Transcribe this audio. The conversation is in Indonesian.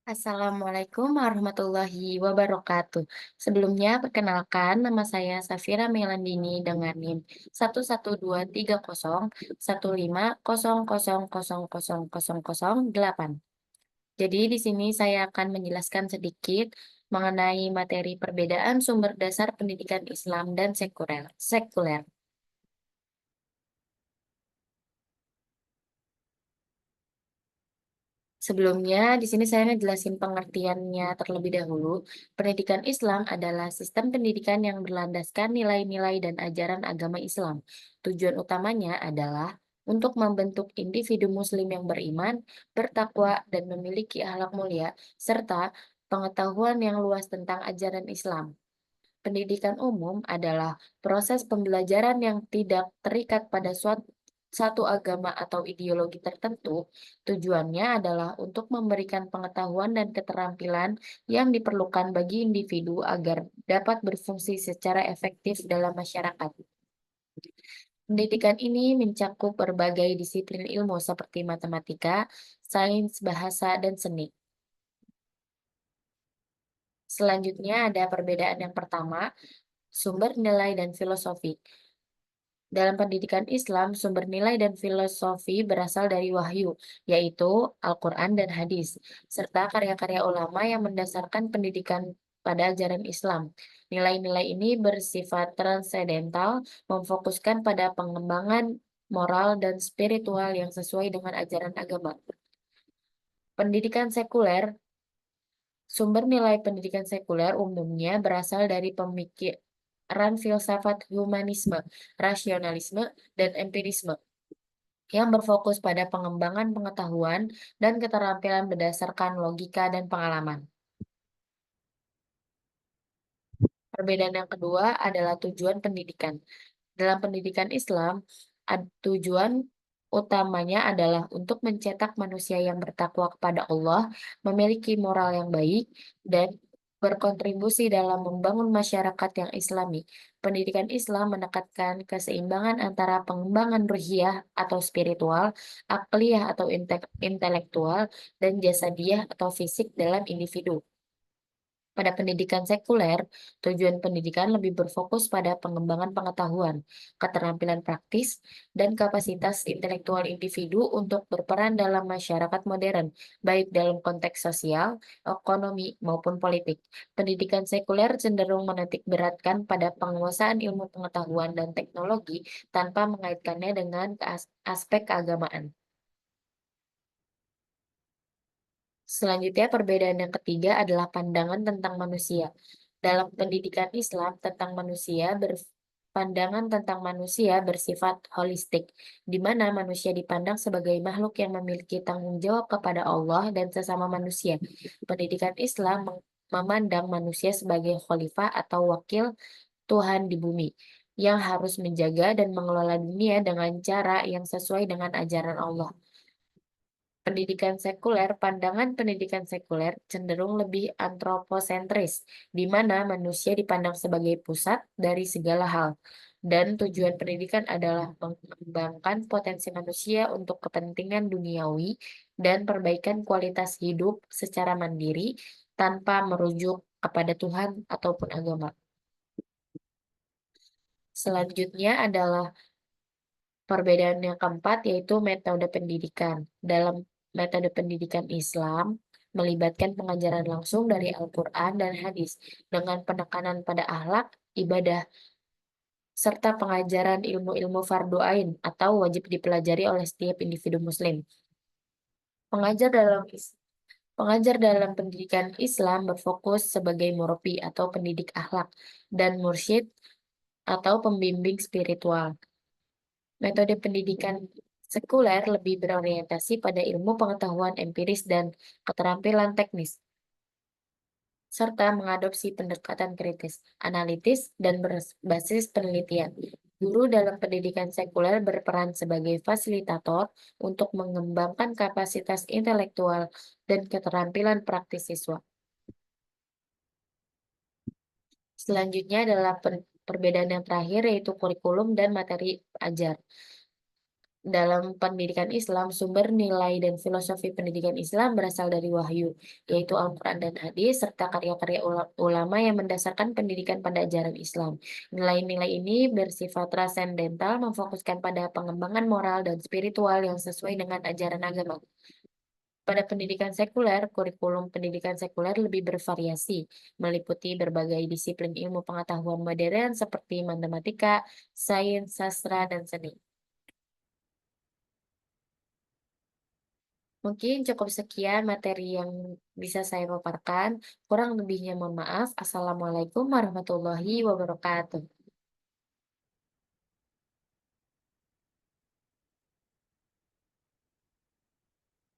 Assalamualaikum warahmatullahi wabarakatuh. Sebelumnya, perkenalkan nama saya Safira Melandini dengan NIM 1123015000008. Jadi di sini saya akan menjelaskan sedikit mengenai materi perbedaan sumber dasar pendidikan Islam dan sekuler. Sebelumnya, di sini saya ngejelasin pengertiannya terlebih dahulu. Pendidikan Islam adalah sistem pendidikan yang berlandaskan nilai-nilai dan ajaran agama Islam. Tujuan utamanya adalah untuk membentuk individu Muslim yang beriman, bertakwa, dan memiliki akhlak mulia, serta pengetahuan yang luas tentang ajaran Islam. Pendidikan umum adalah proses pembelajaran yang tidak terikat pada satu agama atau ideologi tertentu. Tujuannya adalah untuk memberikan pengetahuan dan keterampilan yang diperlukan bagi individu agar dapat berfungsi secara efektif dalam masyarakat. Pendidikan ini mencakup berbagai disiplin ilmu seperti matematika, sains, bahasa, dan seni. Selanjutnya ada perbedaan yang pertama, sumber nilai dan filosofi. Dalam pendidikan Islam, sumber nilai dan filosofi berasal dari wahyu, yaitu Al-Quran dan hadis, serta karya-karya ulama yang mendasarkan pendidikan pada ajaran Islam. Nilai-nilai ini bersifat transendental, memfokuskan pada pengembangan moral dan spiritual yang sesuai dengan ajaran agama. Pendidikan sekuler Sumber nilai pendidikan sekuler umumnya berasal dari pemikiran filsafat humanisme, rasionalisme, dan empirisme yang berfokus pada pengembangan pengetahuan dan keterampilan berdasarkan logika dan pengalaman. Perbedaan yang kedua adalah tujuan pendidikan. Dalam pendidikan Islam, tujuan utamanya adalah untuk mencetak manusia yang bertakwa kepada Allah, memiliki moral yang baik, dan berkontribusi dalam membangun masyarakat yang Islami. Pendidikan Islam menekankan keseimbangan antara pengembangan ruhiyah atau spiritual, akliyah atau intelektual, dan jasadiah atau fisik dalam individu. Pada pendidikan sekuler, tujuan pendidikan lebih berfokus pada pengembangan pengetahuan, keterampilan praktis, dan kapasitas intelektual individu untuk berperan dalam masyarakat modern, baik dalam konteks sosial, ekonomi, maupun politik. Pendidikan sekuler cenderung menitik beratkan pada penguasaan ilmu pengetahuan dan teknologi tanpa mengaitkannya dengan aspek keagamaan. Selanjutnya, perbedaan yang ketiga adalah pandangan tentang manusia. Dalam pendidikan Islam tentang manusia, pandangan tentang manusia bersifat holistik, di mana manusia dipandang sebagai makhluk yang memiliki tanggung jawab kepada Allah dan sesama manusia. Pendidikan Islam memandang manusia sebagai khalifah atau wakil Tuhan di bumi, yang harus menjaga dan mengelola dunia dengan cara yang sesuai dengan ajaran Allah. Pandangan pendidikan sekuler cenderung lebih antroposentris, di mana manusia dipandang sebagai pusat dari segala hal, dan tujuan pendidikan adalah mengembangkan potensi manusia untuk kepentingan duniawi dan perbaikan kualitas hidup secara mandiri tanpa merujuk kepada Tuhan ataupun agama. Selanjutnya adalah perbedaan yang keempat yaitu metode pendidikan. Dalam metode pendidikan Islam, melibatkan pengajaran langsung dari Al-Quran dan hadis dengan penekanan pada akhlak, ibadah, serta pengajaran ilmu-ilmu fardu ain atau wajib dipelajari oleh setiap individu Muslim. Pengajar dalam Pengajar dalam pendidikan Islam berfokus sebagai murabi atau pendidik akhlak dan mursyid atau pembimbing spiritual. Metode pendidikan sekuler lebih berorientasi pada ilmu pengetahuan empiris dan keterampilan teknis, serta mengadopsi pendekatan kritis, analitis, dan berbasis penelitian. Guru dalam pendidikan sekuler berperan sebagai fasilitator untuk mengembangkan kapasitas intelektual dan keterampilan praktis siswa. Selanjutnya adalah perbedaan yang terakhir yaitu kurikulum dan materi ajar. Dalam pendidikan Islam, sumber nilai dan filosofi pendidikan Islam berasal dari wahyu, yaitu Al-Quran dan hadis, serta karya-karya ulama yang mendasarkan pendidikan pada ajaran Islam. Nilai-nilai ini bersifat transendental, memfokuskan pada pengembangan moral dan spiritual yang sesuai dengan ajaran agama. Pada pendidikan sekuler, kurikulum pendidikan sekuler lebih bervariasi, meliputi berbagai disiplin ilmu pengetahuan modern seperti matematika, sains, sastra, dan seni. Mungkin cukup sekian materi yang bisa saya paparkan. Kurang lebihnya mohon maaf. Assalamualaikum warahmatullahi wabarakatuh.